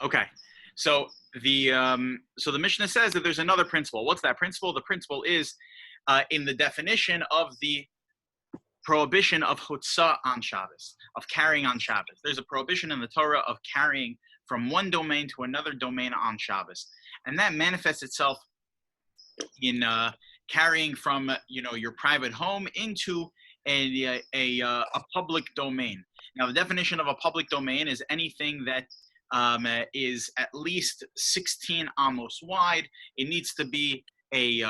Okay. So the Mishnah says that there's another principle. What's that principle? The principle is in the definition of the prohibition of chutzah on Shabbos, of carrying on Shabbos. There's a prohibition in the Torah of carrying from one domain to another domain on Shabbos, and that manifests itself in carrying from your private home into a public domain. Now, the definition of a public domain is anything that is at least 16 amos wide. It needs to be a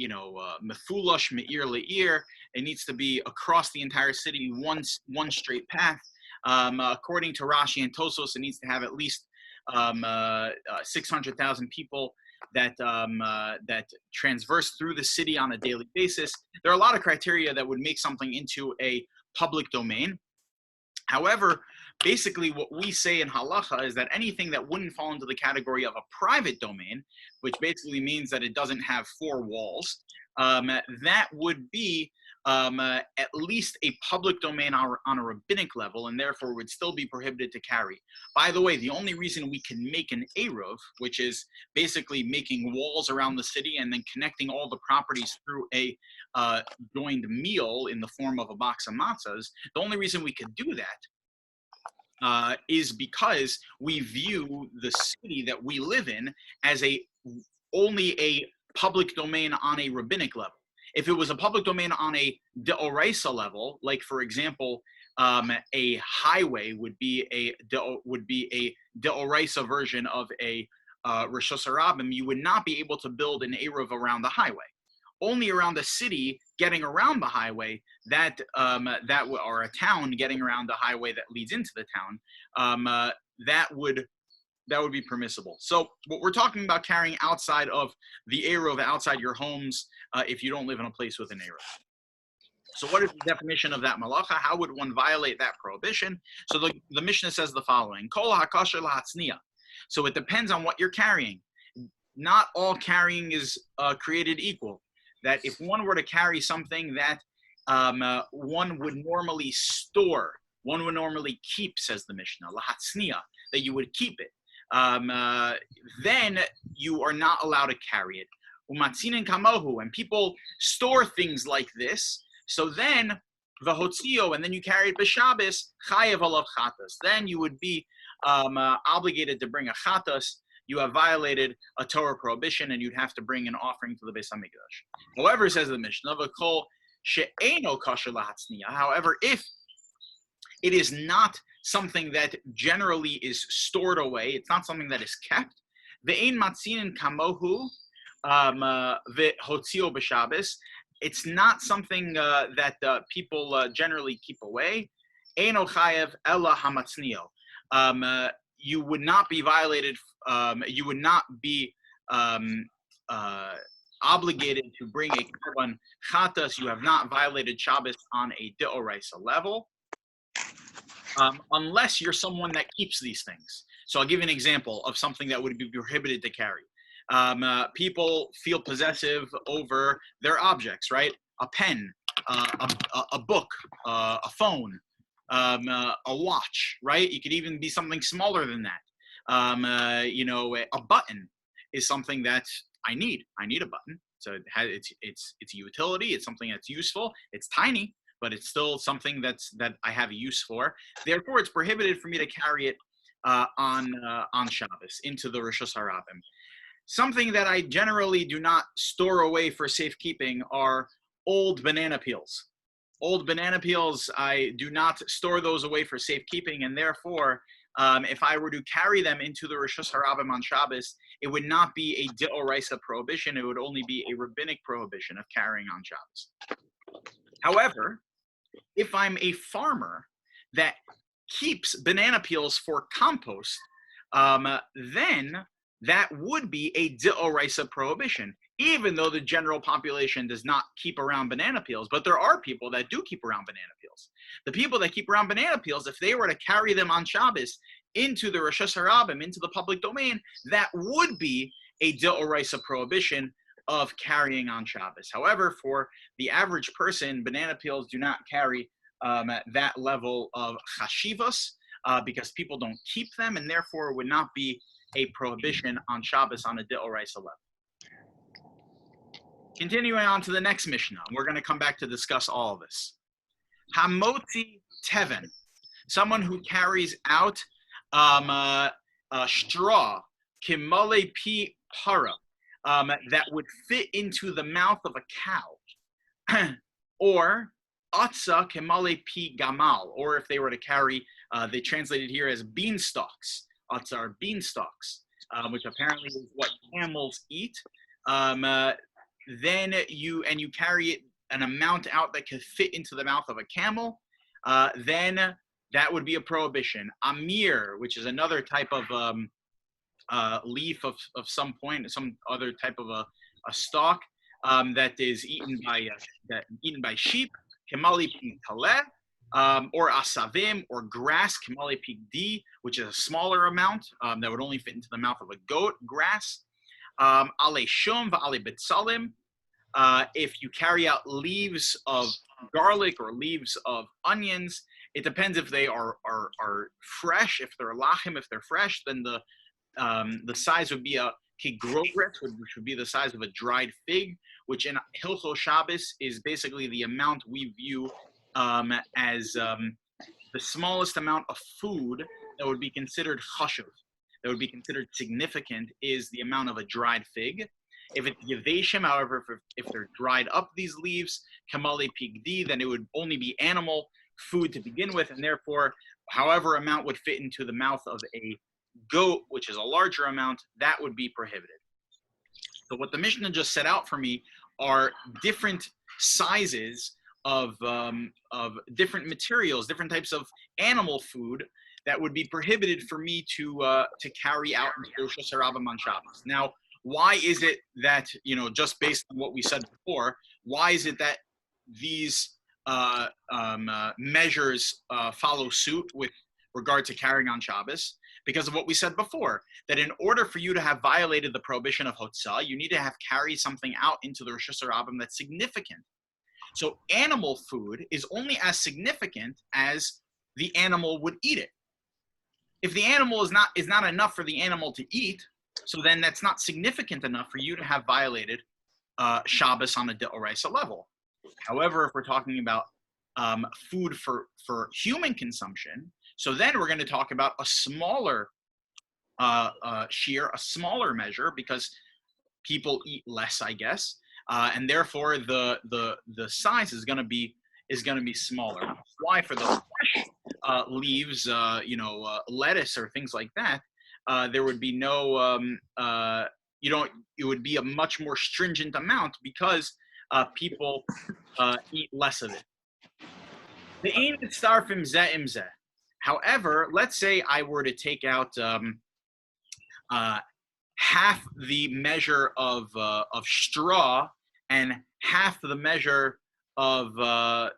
mefulash me'ir le'ir. It needs to be across the entire city, one straight path. According to Rashi and Tosos, it needs to have at least 600,000 people that transverse through the city on a daily basis. There are a lot of criteria that would make something into a public domain. However, basically what we say in halacha is that anything that wouldn't fall into the category of a private domain, which basically means that it doesn't have four walls, that would be at least a public domain on a rabbinic level, and therefore would still be prohibited to carry. By the way, the only reason we can make an eruv, which is basically making walls around the city and then connecting all the properties through a joined meal in the form of a box of matzahs, the only reason we could do that is because we view the city that we live in as only a public domain on a rabbinic level. If it was a public domain on a deoraisa level, like for example, a highway would be a deoraisa version of a Rishos HaRabim, you would not be able to build an eruv around the highway. Only around the city getting around the highway, or a town getting around the highway that leads into the town, that would be permissible. So what we're talking about carrying outside of the eruv, outside your homes, if you don't live in a place with an eruv. So what is the definition of that malacha? How would one violate that prohibition? So the Mishnah says the following: Kol hakasher lahatzniya. So it depends on what you're carrying. Not all carrying is created equal. That if one were to carry something that one would normally store, one would normally keep, says the Mishnah, lahatzniya, that you would keep it, then you are not allowed to carry it. Umatzinin kamohu, and people store things like this. So then v'hotzio, and then you carry it b'Shabbos, chayev alav chatas. Then you would be obligated to bring a chatas. You have violated a Torah prohibition, and you'd have to bring an offering to the Beis Hamikdash. However, says the Mishnah, v'kol she'eno kasher lahatzniya. However, if it is not something that generally is stored away, it's not something that is kept, ve'ein matzinin kamohu ve'hotzio b'Shabbos, it's not something that people generally keep away, eino chayev ella hamatznio. You would not be violated, you would not be obligated to bring a korban chatas. You have not violated Shabbos on a deoraisa level, unless you're someone that keeps these things. So I'll give you an example of something that would be prohibited to carry. People feel possessive over their objects, right? A pen, a book, a phone, a watch, right? It could even be something smaller than that. A button is something that I need. I need a button. So it's a utility. It's something that's useful. It's tiny, but it's still something that I have a use for. Therefore, it's prohibited for me to carry it on Shabbos into the Rishos HaRabim. Something that I generally do not store away for safekeeping are old banana peels. Old banana peels, I do not store those away for safekeeping, and therefore, if I were to carry them into the Rishos HaRabim on Shabbos, it would not be a deoraisa prohibition. It would only be a rabbinic prohibition of carrying on Shabbos. However, if I'm a farmer that keeps banana peels for compost, then that would be a deoraisa prohibition, even though the general population does not keep around banana peels. But there are people that do keep around banana peels. The people that keep around banana peels, if they were to carry them on Shabbos into the Rishos HaRabim, into the public domain, that would be a deoraisa prohibition of carrying on Shabbos. However, for the average person, banana peels do not carry that level of chashivos because people don't keep them, and therefore would not be a prohibition on Shabbos on a d'oraisa level. Continuing on to the next Mishnah, we're going to come back to discuss all of this. Hamotzi teven, someone who carries out straw, kimale pi para, that would fit into the mouth of a cow, or atza kimale pi gamal, or if they were to carry, they translated here as beanstalks. Atza are beanstalks, which apparently is what camels eat. Then you carry it an amount out that could fit into the mouth of a camel, then that would be a prohibition. Amir, which is another type of leaf of some point, some other type of a stalk that is eaten by sheep. Kemali pigdeh, or asavim, or grass. Kemali pigdi, which is a smaller amount that would only fit into the mouth of a goat. Grass. Ale shum v'ale betzalim. If you carry out leaves of garlic or leaves of onions, it depends if they are fresh. If they're lachim, if they're fresh, then the size would be a kigrogret, which would be the size of a dried fig, which in Hilchos Shabbos is basically the amount we view as the smallest amount of food that would be considered chashuv, that would be considered significant, is the amount of a dried fig. If it's yeveshim, however, if they're dried up, these leaves, kamale pigdi, then it would only be animal food to begin with, and therefore, however amount would fit into the mouth of a goat, which is a larger amount, that would be prohibited. So what the Mishnah just set out for me are different sizes of different materials, different types of animal food that would be prohibited for me to carry out in Rosh Hashanah on Shabbos. Now, why is it that, just based on what we said before, why is it that these measures follow suit with regard to carrying on Shabbos? Because of what we said before, that in order for you to have violated the prohibition of Hotzah, you need to have carried something out into the Rosh Hashanah that's significant. So animal food is only as significant as the animal would eat it. If the animal is not enough for the animal to eat, so then that's not significant enough for you to have violated Shabbos on a d'oraisa level. However, if we're talking about food for human consumption, so then we're going to talk about a smaller shear, a smaller measure, because people eat less, I guess, and therefore the size is going to be smaller. Why? For the fresh leaves, lettuce or things like that, there would be no, it would be a much more stringent amount because people eat less of it. The aim is starfim zeh im zeh. However, let's say I were to take out half the measure of straw and half the measure of the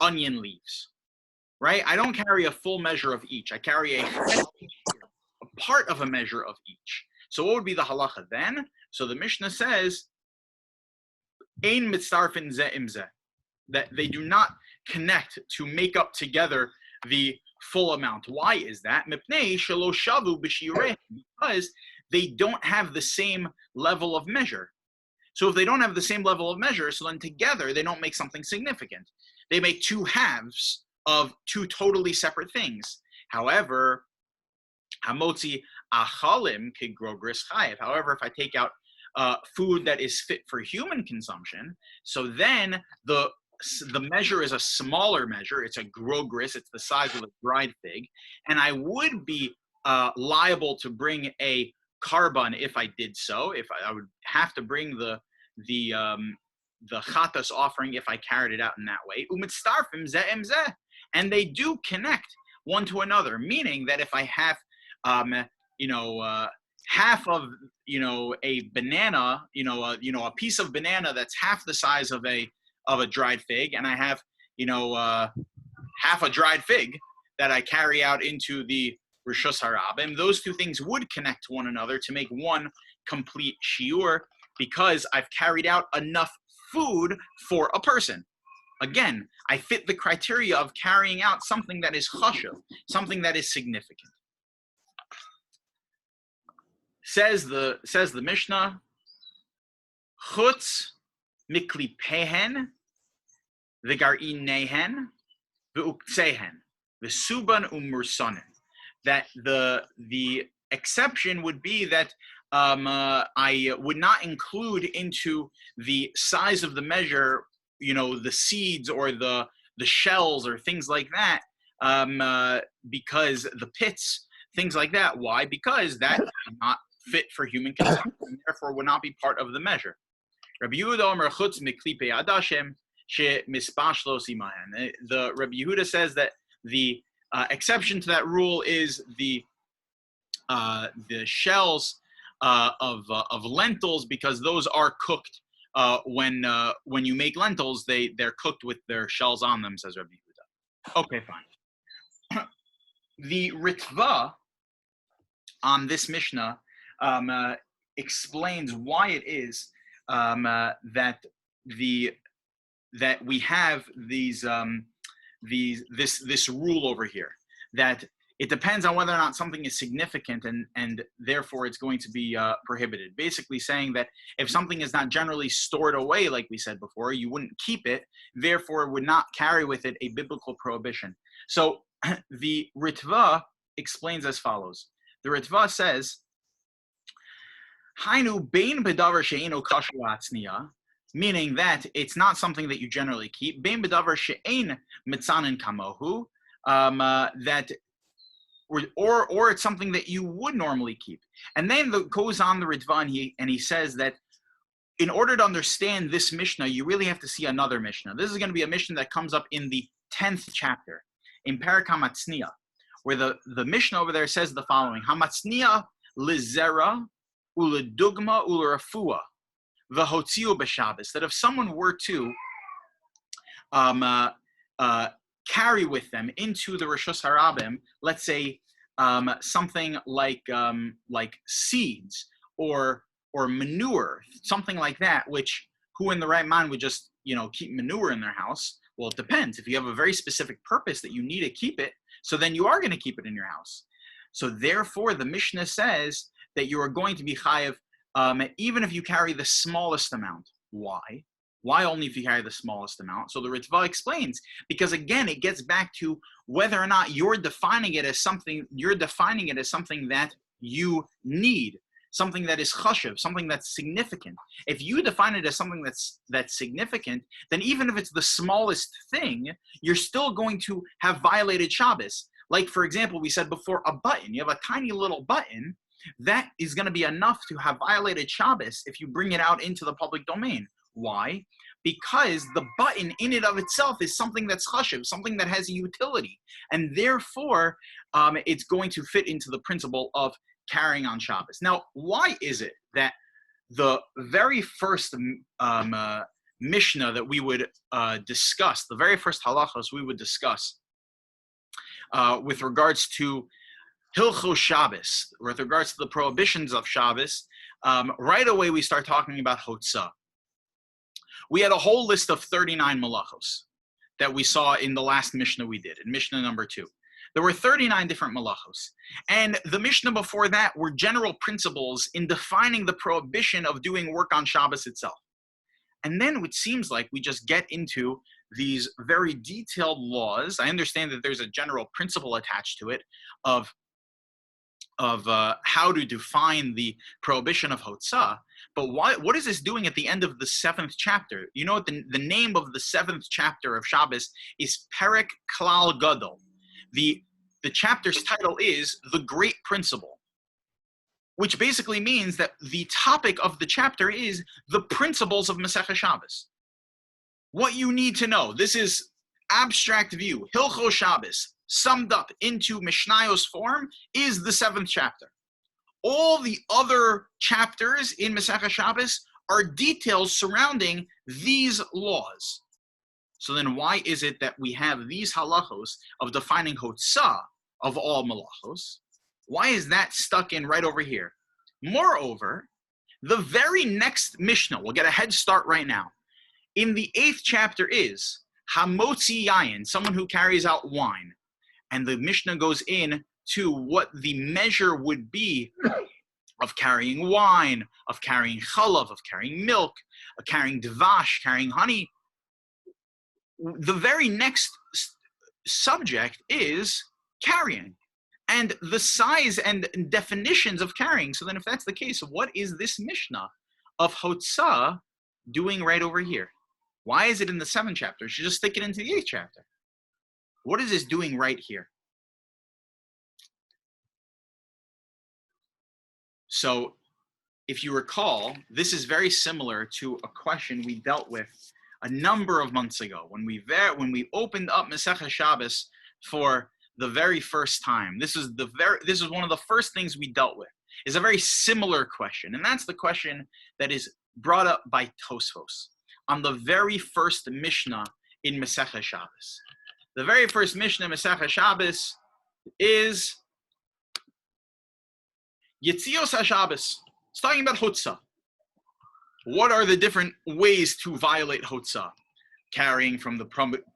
onion leaves, right? I don't carry a full measure of each. I carry a part of a measure of each. So what would be the halacha then? So the Mishnah says, ein mitzarfin zeh im zeh, that they do not connect to make up together the full amount. Why is that? Because they don't have the same level of measure. So if they don't have the same level of measure, so then together they don't make something significant. They make two halves of two totally separate things. However, hamotzi achalim kigrogris chayev. However, if I take out food that is fit for human consumption, so then the measure is a smaller measure. It's a grogris. It's the size of a dried fig. And I would be liable to bring a carbon if I did so. If I would have to bring the chatas offering if I carried it out in that way. Umitztarfim zeh im zeh. And they do connect one to another, meaning that if I have, half of, a banana, a piece of banana that's half the size of a dried fig, and I have, half a dried fig that I carry out into the Rishus Harabim, those two things would connect to one another to make one complete shiur, because I've carried out enough food for a person. Again, I fit the criteria of carrying out something that is chashuv, something that is significant. Says the Mishnah, chutz miklipehen v'gar'inehen v'uktsehen v'suban umursanen. That the exception would be that I would not include into the size of the measure, the seeds or the shells or things like that, because the pits, things like that. Why? Because that is not fit for human consumption, and therefore would not be part of the measure. Rabbi Yehuda Omer chutz miklipe adashim she mispashlos imahen. The Rabbi Yehuda says that the exception to that rule is the shells of lentils, because those are cooked when you make lentils. They're cooked with their shells on them, says Rabbi Yehuda. Okay, fine. The Ritva on this Mishnah explains why it is that we have this rule over here, that it depends on whether or not something is significant, and therefore it's going to be prohibited. Basically saying that if something is not generally stored away, like we said before, you wouldn't keep it, therefore it would not carry with it a biblical prohibition. So the Ritva explains as follows. The Ritva says, Hainu bein bedavar she'eino kasher la'atzniya, meaning that it's not something that you generally keep. Bein bedavar she'ein mitzanin kamohu, that or it's something that you would normally keep. And then goes on the Ritva, and he says that in order to understand this Mishnah, you really have to see another Mishnah. This is going to be a Mishnah that comes up in the 10th chapter, in Perek HaMatzniya, where the Mishnah over there says the following: Hamatzniya lizera uledugma ulerafua v'hotziu b'Shabbos. That if someone were to carry with them into the Rishus Harabim, let's say something like seeds or manure, something like that, which who in the right mind would just keep manure in their house? Well, it depends. If you have a very specific purpose that you need to keep it, so then you are going to keep it in your house. So therefore, the Mishnah says that you are going to be chayav even if you carry the smallest amount. Why? Why only if you carry the smallest amount? So the Ritva explains, because again, it gets back to whether or not you're defining it as something that you need, something that is chashuv, something that's significant. If you define it as something that's significant, then even if it's the smallest thing, you're still going to have violated Shabbos. Like, for example, we said before, a button. You have a tiny little button, that is going to be enough to have violated Shabbos if you bring it out into the public domain. Why? Because the button in and of itself is something that's chashuv, something that has a utility, and therefore it's going to fit into the principle of carrying on Shabbos. Now, why is it that the very first Mishnah that we would discuss, the very first halachos we would discuss with regards to Hilchos Shabbos, with regards to the prohibitions of Shabbos, right away we start talking about Hotzah. We had a whole list of 39 malachos that we saw in the last Mishnah we did, in Mishnah number 2. There were 39 different malachos. And the Mishnah before that were general principles in defining the prohibition of doing work on Shabbos itself. And then it seems like we just get into these very detailed laws. I understand that there's a general principle attached to it of how to define the prohibition of Hotzah, but what is this doing at the end of the 7th chapter? You know what the name of the 7th chapter of Shabbos is? Perek Klal Gadol. The chapter's title is The Great Principle, which basically means that the topic of the chapter is the principles of Masechah Shabbos. What you need to know. This is abstract view. Hilchos Shabbos, summed up into Mishnayos form, is the 7th chapter. All the other chapters in Masechah Shabbos are details surrounding these laws. So then why is it that we have these halachos of defining Hotzah of all malachos? Why is that stuck in right over here? Moreover, the very next Mishnah, we'll get a head start right now. In the 8th chapter is Hamotzi Yayin, someone who carries out wine. And the Mishnah goes in to what the measure would be of carrying wine, of carrying chalav, of carrying milk, of carrying dvash, carrying honey. The very next subject is carrying, and the size and definitions of carrying. So then if that's the case, what is this Mishnah of Hotzah doing right over here? Why is it in the 7th chapter? You should just stick it into the 8th chapter. What is this doing right here? So if you recall, this is very similar to a question we dealt with a number of months ago when we opened up Masechah Shabbos for the very first time. This is one of the first things we dealt with. Is a very similar question, and that's the question that is brought up by Tosfos on the very first Mishnah in Masechah Shabbos. The very first Mishnah in Masechah Shabbos is Yetzios HaShabbos. It's talking about Hotzah. What are the different ways to violate Hotzah? Carrying from the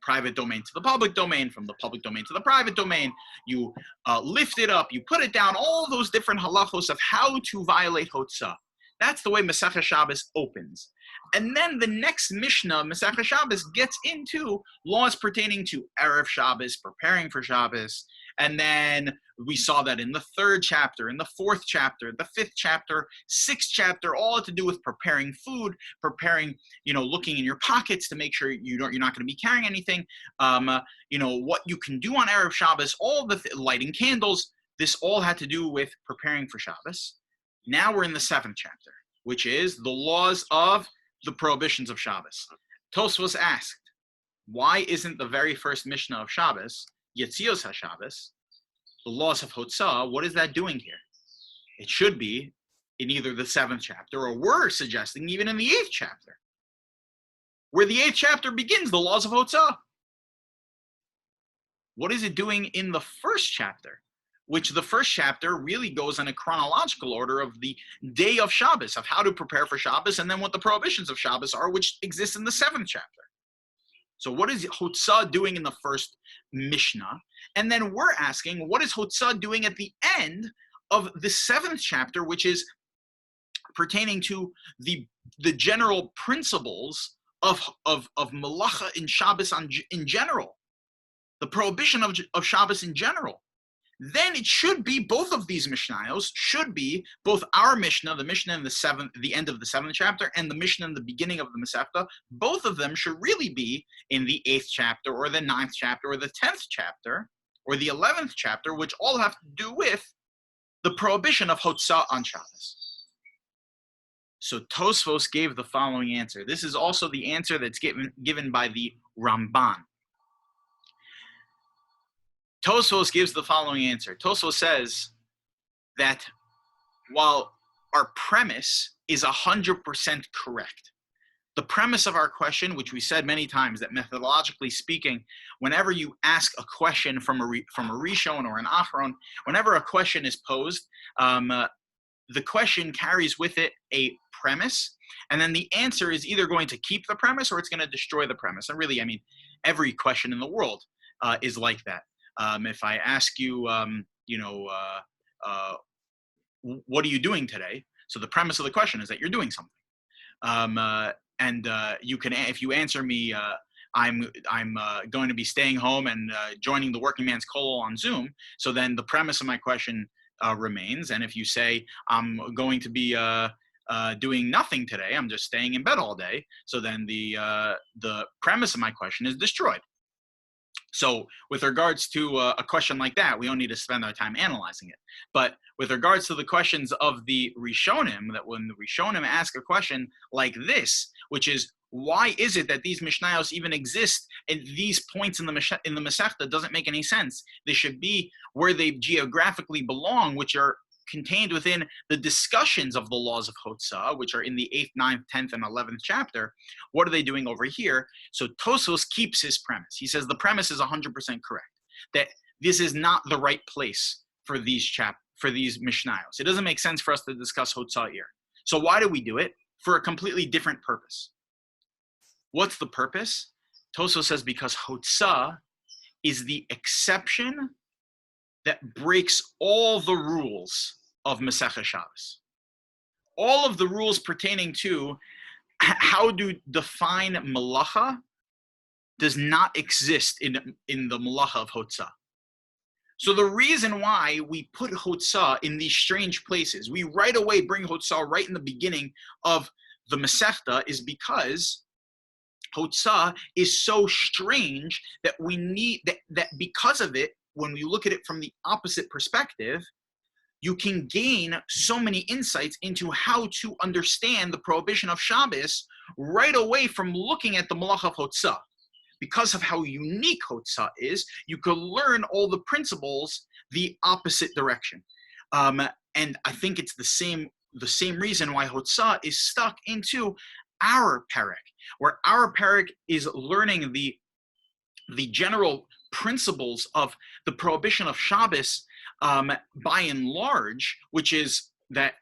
private domain to the public domain, from the public domain to the private domain. You lift it up, you put it down, all those different halachos of how to violate Hotzah. That's the way Masechah Shabbos opens. And then the next Mishnah, Masechah Shabbos, gets into laws pertaining to Erev Shabbos, preparing for Shabbos. And then we saw that in the 3rd chapter, in the 4th chapter, the 5th chapter, 6th chapter, all to do with preparing food, preparing, looking in your pockets to make sure you're not going to be carrying anything. What you can do on Erev Shabbos, all the lighting candles, this all had to do with preparing for Shabbos. Now we're in the 7th chapter, which is the laws of the prohibitions of Shabbos. Tosfos asked, why isn't the very first Mishnah of Shabbos, Yetzios HaShabbos, the laws of Hotzah, what is that doing here? It should be in either the 7th chapter, or we're suggesting even in the 8th chapter, where the 8th chapter begins the laws of Hotzah. What is it doing in the 1st chapter? Which the 1st chapter really goes in a chronological order of the day of Shabbos, of how to prepare for Shabbos, and then what the prohibitions of Shabbos are, which exist in the 7th chapter. So what is Hotzah doing in the first Mishnah? And then we're asking, what is Hotzah doing at the end of the 7th chapter, which is pertaining to the general principles of Malacha in Shabbos in general, the prohibition of Shabbos in general? Then it should be both of these Mishnayos should be both our Mishnah, the Mishnah in the end of the 7th chapter, and the Mishnah in the beginning of the Masechta. Both of them should really be in the 8th chapter, or the 9th chapter, or the 10th chapter, or the 11th chapter, which all have to do with the prohibition of Hotzah on Shabbos. So Tosfos gave the following answer. This is also the answer that's given by the Ramban. Tosfos gives the following answer. Tosfos says that while our premise is 100% correct, the premise of our question, which we said many times, that methodologically speaking, whenever you ask a question from a Rishon or an Achron, whenever a question is posed, the question carries with it a premise, and then the answer is either going to keep the premise or it's going to destroy the premise. And really, every question in the world is like that. If I ask you, what are you doing today? So the premise of the question is that you're doing something. You can, if you answer me, I'm going to be staying home and joining the working man's Kollel on Zoom. So then the premise of my question remains. And if you say I'm going to be doing nothing today, I'm just staying in bed all day, so then the premise of my question is destroyed. So with regards to a question like that, we don't need to spend our time analyzing it. But with regards to the questions of the Rishonim, that when the Rishonim ask a question like this, which is, why is it that these Mishnayos even exist and these points in the Masechta doesn't make any sense? They should be where they geographically belong, which are contained within the discussions of the laws of Hotzah, which are in the 8th, 9th, 10th, and 11th chapter. What are they doing over here? So Tosfos keeps his premise. He says the premise is 100% correct, that this is not the right place for these Mishnayos. It doesn't make sense for us to discuss Hotzah here. So why do we do it? For a completely different purpose. What's the purpose? Tosfos says because Hotzah is the exception that breaks all the rules of Masechah Shabbos. all of the rules pertaining to how to define malacha does not exist in the malacha of hotzah. So the reason why we put hotzah in these strange places, we right away bring hotzah right in the beginning of the Masechta, is because hotzah is so strange that we need that because of it, when we look at it from the opposite perspective, you can gain so many insights into how to understand the prohibition of Shabbos right away from looking at the malach of hotzah. Because of how unique hotzah is, you can learn all the principles the opposite direction. And I think it's the same reason why hotzah is stuck into our parak, where our parak is learning the general principles of the prohibition of Shabbos by and large, which is that,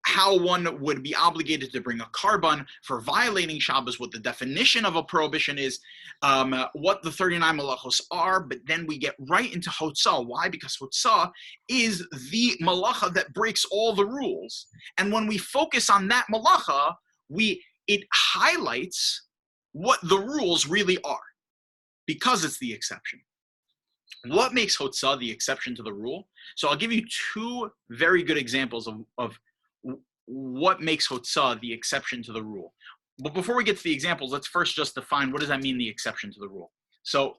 how one would be obligated to bring a carbon for violating Shabbos, what the definition of a prohibition is, what the 39 malachos are, but then we get right into hotzah. Why? Because hotzah is the malacha that breaks all the rules. And when we focus on that malacha, it highlights what the rules really are, because it's the exception. What makes hotzah the exception to the rule? So I'll give you two very good examples of what makes hotzah the exception to the rule. But before we get to the examples, let's first just define what does that mean, the exception to the rule. So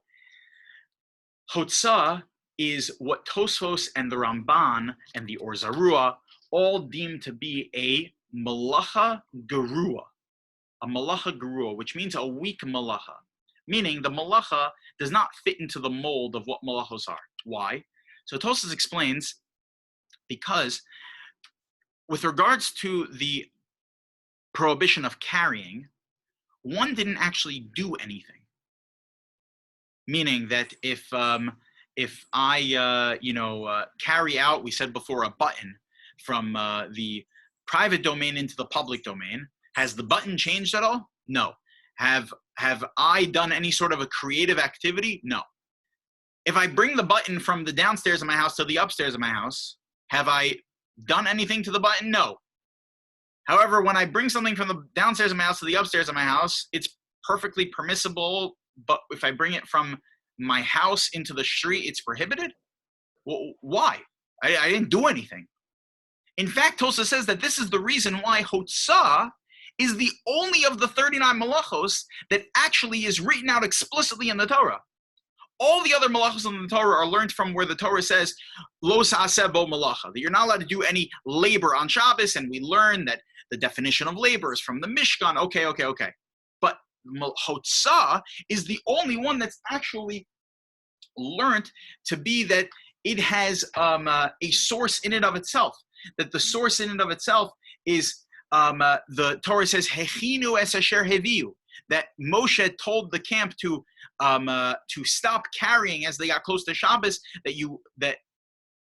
hotzah is what Tosfos and the Ramban and the Or Zarua all deem to be a malacha gerua, which means a weak malacha, meaning the malacha does not fit into the mold of what malachos are. Why? So Tosfos explains, because with regards to the prohibition of carrying, one didn't actually do anything. Meaning that if I carry out, we said before, a button from the private domain into the public domain, has the button changed at all? No. Have I done any sort of a creative activity? No. If I bring the button from the downstairs of my house to the upstairs of my house, have I done anything to the button? No. However, when I bring something from the downstairs of my house to the upstairs of my house, it's perfectly permissible. But if I bring it from my house into the street, it's prohibited? Well, why? I didn't do anything. In fact, Tosa says that this is the reason why hotzah is the only of the 39 malachos that actually is written out explicitly in the Torah. All the other malachos in the Torah are learned from where the Torah says, lo sa'aseh bo malacha, that you're not allowed to do any labor on Shabbos, and we learn that the definition of labor is from the Mishkan. Okay. But hotzah is the only one that's actually learned to be that it has a source in and of itself, that the source in and of itself is, the Torah says, hechinu es asher heviu, that Moshe told the camp to stop carrying as they got close to Shabbos, that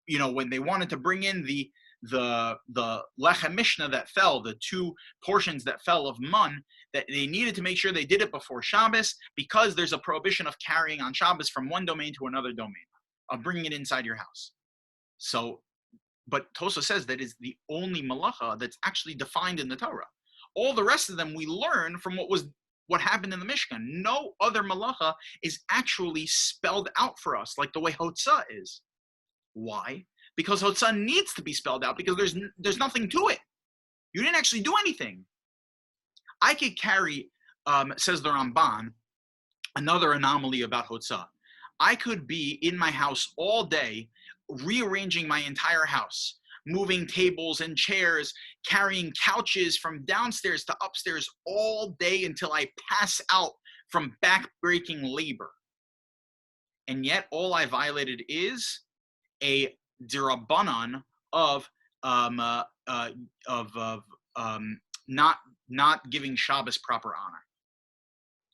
when they wanted to bring in the lechem mishnah that fell, the two portions that fell of mun, that they needed to make sure they did it before Shabbos, because there's a prohibition of carrying on Shabbos from one domain to another domain, of bringing it inside your house. So, but Tosa says that is the only malacha that's actually defined in the Torah. All the rest of them we learn from what happened in the Mishkan. No other malacha is actually spelled out for us like the way hotzah is. Why? Because hotzah needs to be spelled out, because there's nothing to it. You didn't actually do anything. I could carry, says the Ramban, another anomaly about hotzah. I could be in my house all day, rearranging my entire house, moving tables and chairs, carrying couches from downstairs to upstairs all day until I pass out from back-breaking labor. And yet all I violated is a dirabanan of not giving Shabbos proper honor.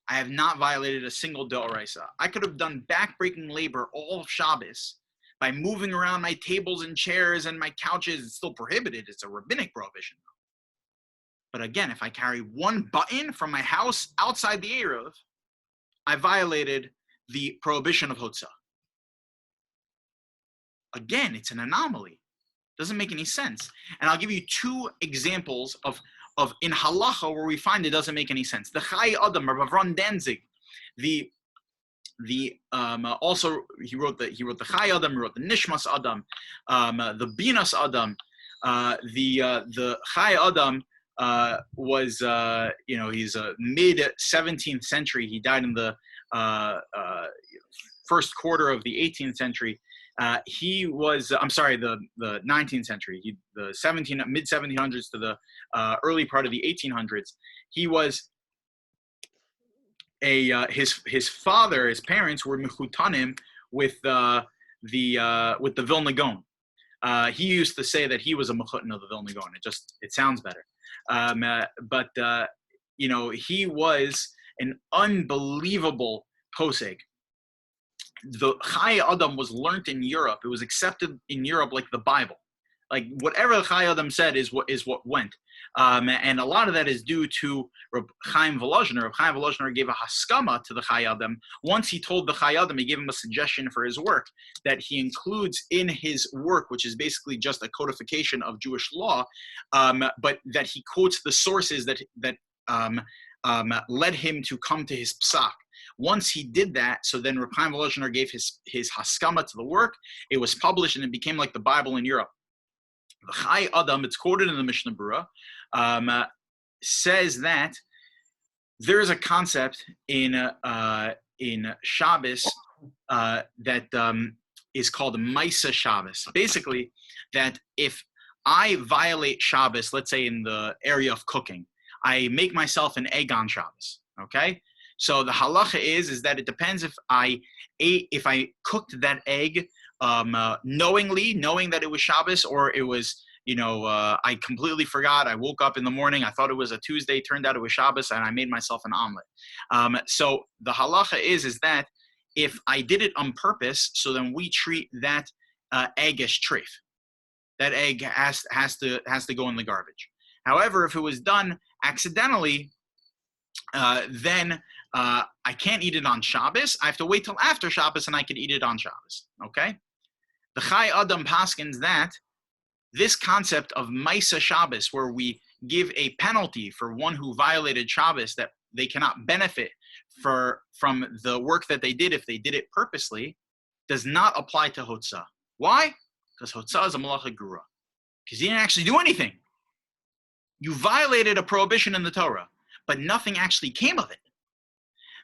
I have not violated a single d'oraisa. I could have done back-breaking labor all of Shabbos by moving around my tables and chairs and my couches. It's still prohibited. It's a rabbinic prohibition. But again, if I carry one button from my house outside the Eruv, I violated the prohibition of hotzah. Again, it's an anomaly. Doesn't make any sense. And I'll give you two examples of in halacha where we find it doesn't make any sense. The Chai Adam, Rav Avron Danzig, also he wrote the Chai Adam, he wrote the Nishmas Adam, the Binas Adam. The Chai Adam was he's mid 17th century. He died in the first quarter of the 18th century. He was, the 19th century. The mid 1700s to the early part of the 1800s. He was his father, his parents were mechutanim with the Vilna Gaon. He used to say that he was a mechutan of the Vilna Gaon. It sounds better. But he was an unbelievable posek. The Chai Adam was learnt in Europe. It was accepted in Europe like the Bible. Like whatever the Chai Adam said is what went. And a lot of that is due to Reb Chaim Volozhiner. Reb Chaim Volozhiner gave a haskama to the Chai Adam. Once he told the Chai Adam, he gave him a suggestion for his work that he includes in his work, which is basically just a codification of Jewish law, but that he quotes the sources that led him to come to his psak. Once he did that, so then Reb Chaim Volozhiner gave his haskama to the work. It was published and it became like the Bible in Europe. The Chai Adam, it's quoted in the Mishnah Berurah, says that there is a concept in Shabbos that is called Maisa Shabbos. Basically, that if I violate Shabbos, let's say in the area of cooking, I make myself an egg on Shabbos. Okay. So the halacha is that it depends if I cooked that egg knowing that it was Shabbos, or it was, I completely forgot. I woke up in the morning, I thought it was a Tuesday, turned out it was Shabbos, and I made myself an omelet. So the halacha is that if I did it on purpose, so then we treat that egg as treif. That egg has to go in the garbage. However, if it was done accidentally, then I can't eat it on Shabbos. I have to wait till after Shabbos and I can eat it on Shabbos. Okay? The Chai Adam paskins that this concept of Maisa Shabbos, where we give a penalty for one who violated Shabbos, that they cannot benefit from the work that they did if they did it purposely, does not apply to Hotzah. Why? Because Hotzah is a malacha gura. Because you didn't actually do anything. You violated a prohibition in the Torah, but nothing actually came of it.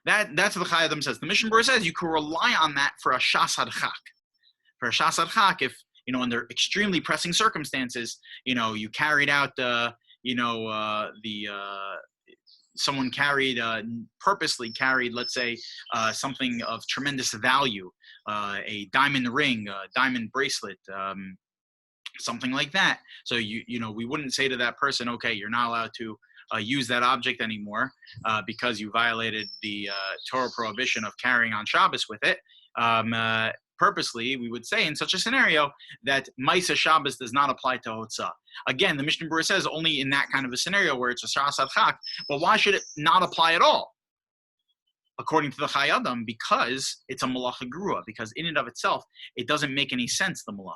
That's what the Chai Adam says. The Mishnah Berurah says you can rely on that for a shas hadchak. For a shas hadchak, if under extremely pressing circumstances, you carried out someone purposely carried, let's say, something of tremendous value, a diamond ring, a diamond bracelet, something like that. So we wouldn't say to that person, okay, you're not allowed to use that object anymore because you violated the Torah prohibition of carrying on Shabbos with it. Purposely, we would say in such a scenario that Maisa Shabbos does not apply to Hotzah. Again, the Mishnah Berurah says only in that kind of a scenario where it's a Shas Hadchak, but why should it not apply at all? According to the Chai Adam, because it's a malacha grua, because in and of itself, it doesn't make any sense, the malacha.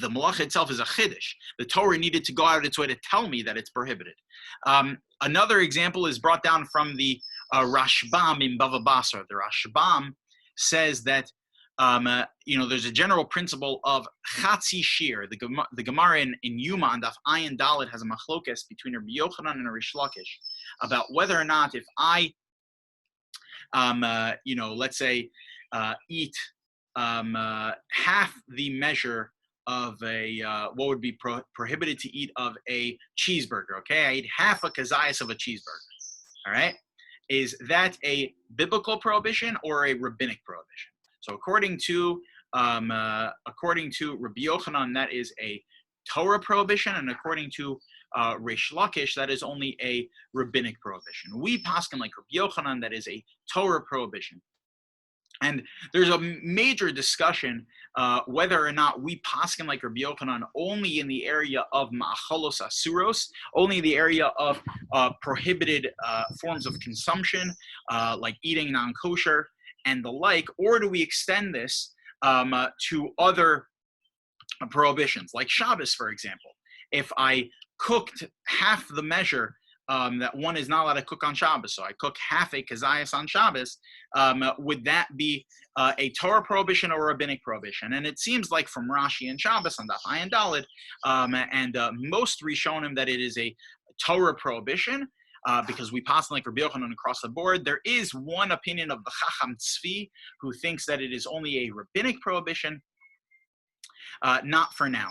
The malacha itself is a chiddush. The Torah needed to go out of its way to tell me that it's prohibited. Another example is brought down from the Rashbam in Bava Basra. The Rashbam says that there's a general principle of chatzi shir. The Gemara in Yuma on Daf Ayin Dalet has a machlokes between Rabbi Yochanan and Rish Lakish about whether or not if I, let's say, eat half the measure of what would be prohibited to eat of a cheeseburger. Okay, I eat half a kazayas of a cheeseburger. All right, is that a biblical prohibition or a rabbinic prohibition? So according to Rabbi Yochanan, that is a Torah prohibition, and according to Rish Lakish, that is only a rabbinic prohibition. We paskin like Rabbi Yochanan, that is a Torah prohibition. And there's a major discussion whether or not we paskin like Rabbi Yochanan only in the area of ma'acholos asuros, only in the area of prohibited forms of consumption, like eating non-kosher and the like, or do we extend this to other prohibitions, like Shabbos, for example. If I cooked half the measure that one is not allowed to cook on Shabbos, so I cook half a kazayas on Shabbos, would that be a Torah prohibition or a rabbinic prohibition? And it seems like from Rashi and Shabbos on Daf Ayin Daled, and most Rishonim that it is a Torah prohibition, because we pass like Rabbi Yochanan across the board. There is one opinion of the Chacham Tzvi who thinks that it is only a rabbinic prohibition, not for now.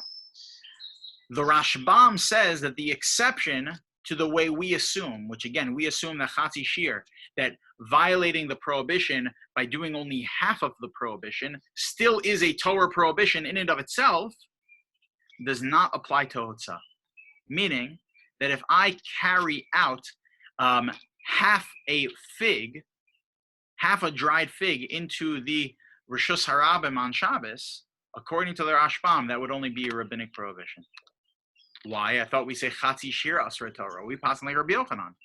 The Rashbam says that the exception to the way we assume, which again, we assume that Chatzi Shir, that violating the prohibition by doing only half of the prohibition still is a Torah prohibition in and of itself, does not apply to Hotzah. Meaning that if I carry out half a dried fig into the Rishus Harabim on Shabbos, according to the Rashbam, that would only be a rabbinic prohibition. Why? I thought we say Chatzi Shir Asra Torah. We pass like Rabbi Yochanan.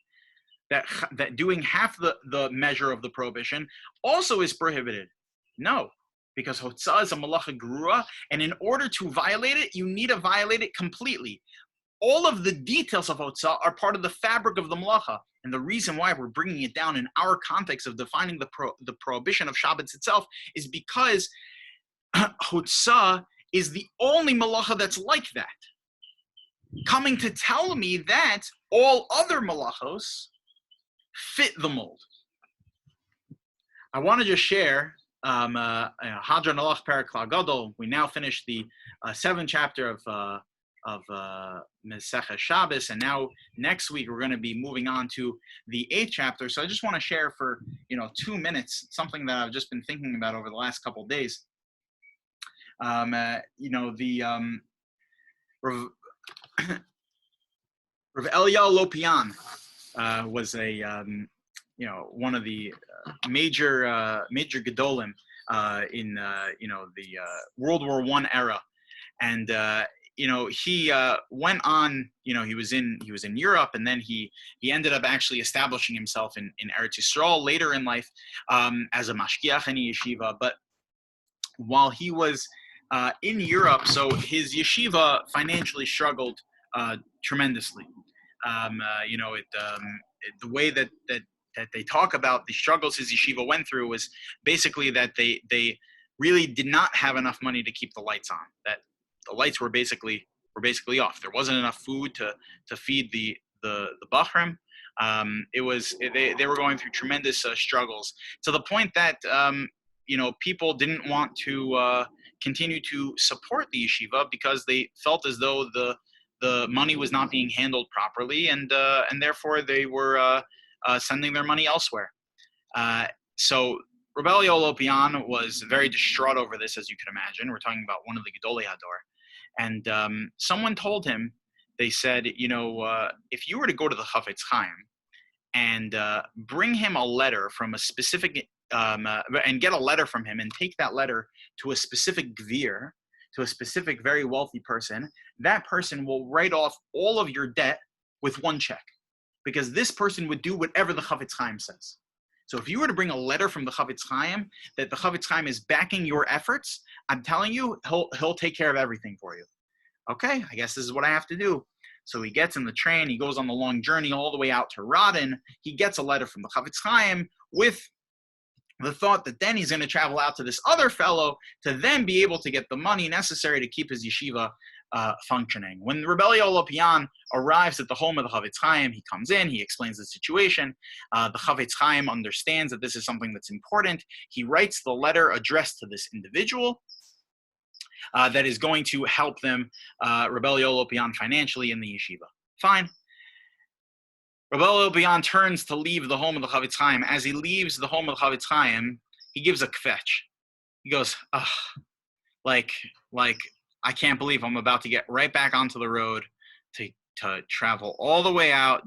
That doing half the measure of the prohibition also is prohibited. No, because Hotzah is a malacha gerua, and in order to violate it, you need to violate it completely. All of the details of Hotzah are part of the fabric of the malacha. And the reason why we're bringing it down in our context of defining the prohibition of Shabbos itself is because Hotzah is the only malacha that's like that. Coming to tell me that all other malachos fit the mold. I want to just share Hadran Alach Perek Klal Gadol. We now finished the 7th chapter of Mesechah Shabbos, and now next week we're going to be moving on to the 8th chapter. So I just want to share for 2 minutes something that I've just been thinking about over the last couple of days. Rav Eliyahu Lopian was a one of the major gedolim in the World War I era, and he went on. He was in Europe, and then he ended up actually establishing himself in Eretz Yisrael later in life as a mashgiach in a yeshiva. But while he was in Europe, so his yeshiva financially struggled tremendously. The way that they talk about the struggles his yeshiva went through was basically that they really did not have enough money to keep the lights on. That the lights were basically off. There wasn't enough food to feed the bachrim. They were going through tremendous struggles, to the point that people didn't want to continue to support the yeshiva because they felt as though the money was not being handled properly, and therefore they were sending their money elsewhere. So Rabbi Eliyahu Lopian was very distraught over this, as you can imagine. We're talking about one of the Gedolei Hador. And someone told him, they said, if you were to go to the Chafetz Chaim and bring him a letter from a specific, and get a letter from him and take that letter to a specific gvir, to a specific very wealthy person, that person will write off all of your debt with one check, because this person would do whatever the Chafetz Chaim says. So if you were to bring a letter from the Chafetz Chaim that the Chafetz Chaim is backing your efforts, I'm telling you, he'll take care of everything for you. Okay, I guess this is what I have to do. So he gets in the train, he goes on the long journey all the way out to Radin. He gets a letter from the Chafetz Chaim with the thought that then he's going to travel out to this other fellow to then be able to get the money necessary to keep his yeshiva functioning. When Rabbi Eliyahu Lopian arrives at the home of the Chafetz Chaim, he comes in, he explains the situation. The Chafetz Chaim understands that this is something that's important. He writes the letter addressed to this individual that is going to help them, Rabbi Eliyahu Lopian, financially in the yeshiva. Fine. Rabbi Eliyahu Lopian turns to leave the home of the Chafetz Chaim. As he leaves the home of the Chafetz Chaim, he gives a kvetch. He goes, like I can't believe I'm about to get right back onto the road to travel all the way out,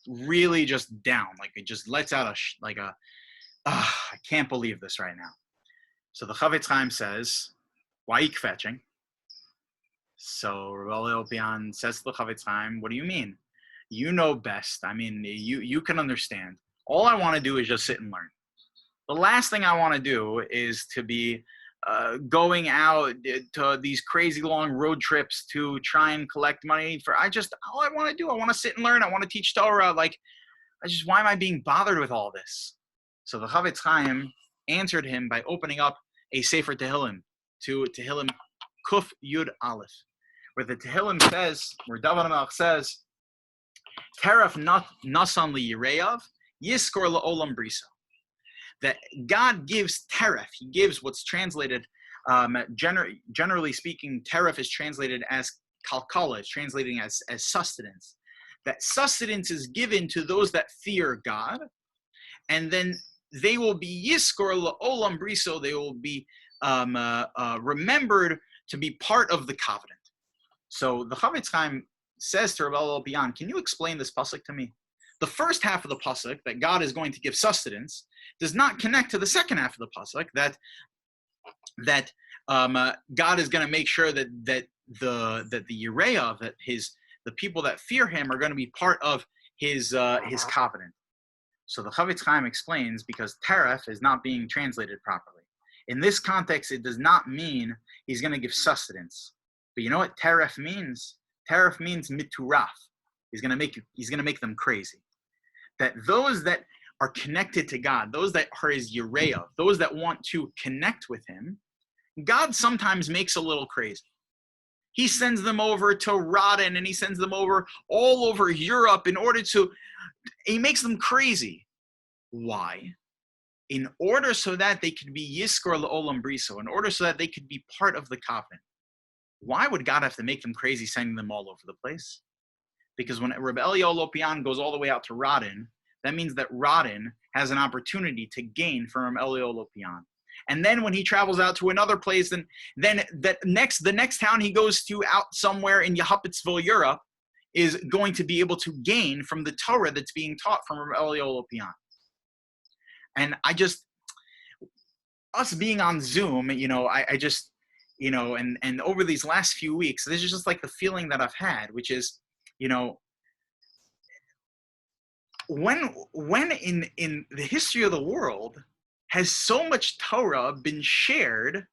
really just down. Like it just lets out I can't believe this right now. So the Chafetz Chaim says, why are you kvetching? So Rabbi Eliyahu Lopian says to the Chafetz Chaim, what do you mean? You know best. I mean, you can understand. All I want to do is just sit and learn. The last thing I want to do is to be going out to these crazy long road trips to try and collect money for. All I want to do, I want to sit and learn. I want to teach Torah. Like, why am I being bothered with all this? So the Chavetz Chaim answered him by opening up a Sefer Tehillim, to Tehillim Kuf Yud Aleph, where the Tehillim says, where David HaMelech says, Teref nasan li yireyav, yiskor la'olam brisa. That God gives teref, he gives what's translated, generally speaking, teref is translated as kalkala, it's translating as sustenance. That sustenance is given to those that fear God, and then they will be yiskor la'olam briso, they will be remembered to be part of the covenant. So the Chavetz Chaim says to Rabbi Lopian, can you explain this pasuk to me? The first half of the pasuk, that God is going to give sustenance, does not connect to the second half of the pasuk, that God is going to make sure that the Yireya, that the people that fear him are going to be part of his covenant. So the Chavetz Chaim explains, because teref is not being translated properly. In this context, it does not mean he's going to give sustenance. But you know what teref means? Teref means mituraf. He's going to make them crazy. That those that are connected to God, those that are his Yireya, those that want to connect with him, God sometimes makes a little crazy. He sends them over to Rodin, and he sends them over all over Europe he makes them crazy. Why? In order so that they could be Yiskor La'olam Briso, in order so that they could be part of the covenant. Why would God have to make them crazy, sending them all over the place? Because when Rabbi Eliyahu Lopian goes all the way out to Rodin, that means that Rodin has an opportunity to gain from Rabbi Eliyahu Lopian. And then when he travels out to another place, then the next town he goes to out somewhere in Yehupitzville, Europe, is going to be able to gain from the Torah that's being taught from Rabbi Eliyahu Lopian. And us being on Zoom, and over these last few weeks, this is just like the feeling that I've had, which is, when in the history of the world has so much Torah been shared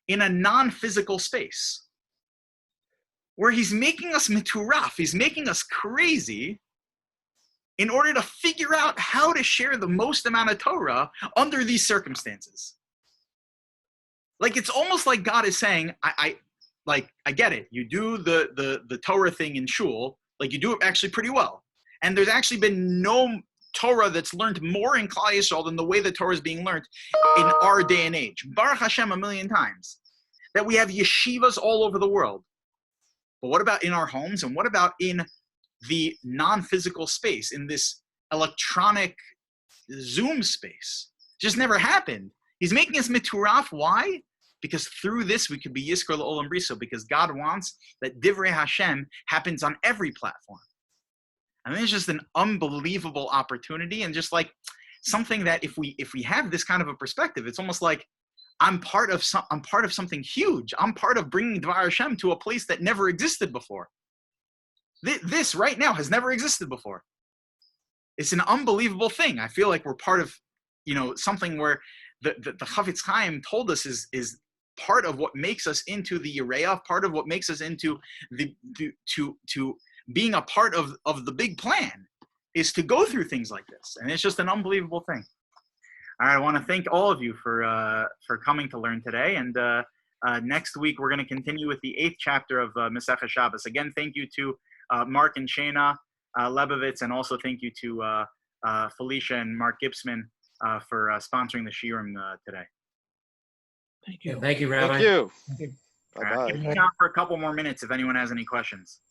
in a non-physical space, where he's making us mituraf, he's making us crazy in order to figure out how to share the most amount of Torah under these circumstances. Like, it's almost like God is saying, I get it. You do the Torah thing in shul, like you do it actually pretty well. And there's actually been no Torah that's learned more in Klal Yisrael than the way the Torah is being learned in our day and age. Baruch Hashem, a million times. That we have yeshivas all over the world. But what about in our homes? And what about in the non-physical space, in this electronic Zoom space? It just never happened. He's making us mituraf. Why? Because through this we could be Yiskor L'Olam Briso, because God wants that Divrei Hashem happens on every platform. I mean, it's just an unbelievable opportunity, and just like something that if we have this kind of a perspective, it's almost like I'm part of something huge. I'm part of bringing Dvar Hashem to a place that never existed before. This right now has never existed before. It's an unbelievable thing. I feel like we're part of, something where the Chavetz Chaim told us is part of what makes us into the Yireya, part of what makes us into to being a part of the big plan, is to go through things like this. And it's just an unbelievable thing. All right, I want to thank all of you for coming to learn today. And next week, we're going to continue with the 8th chapter of Masechah Shabbos. Again, thank you to Mark and Shana Lebovitz, and also thank you to Felicia and Mark Gibsman for sponsoring the shiurim today. Thank you. Thank you, Rabbi. Thank you. Thank you. Bye-bye. Keep it on for a couple more minutes if anyone has any questions.